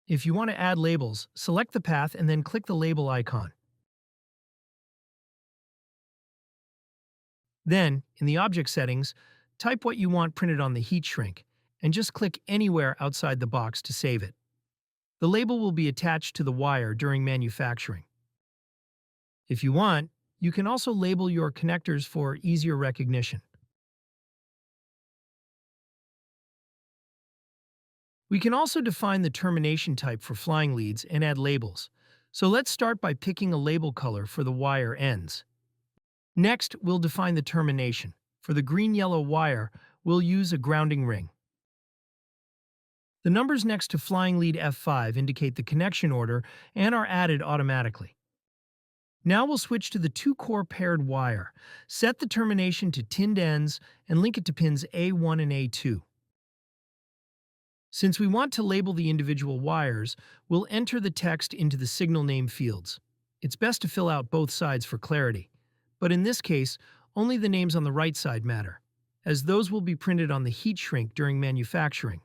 If you want to add labels, select the path and then click the label icon. Then, in the object settings, type what you want printed on the heat shrink, and just click anywhere outside the box to save it. The label will be attached to the wire during manufacturing. If you want, you can also label your connectors for easier recognition. We can also define the termination type for flying leads and add labels. So let's start by picking a label color for the wire ends. Next, we'll define the termination. For the green-yellow wire, we'll use a grounding ring. The numbers next to flying lead F5 indicate the connection order and are added automatically. Now we'll switch to the two-core paired wire. Set the termination to tinned ends and link it to pins A1 and A2. Since we want to label the individual wires, we'll enter the text into the signal name fields. It's best to fill out both sides for clarity. But in this case, only the names on the right side matter, as those will be printed on the heat shrink during manufacturing.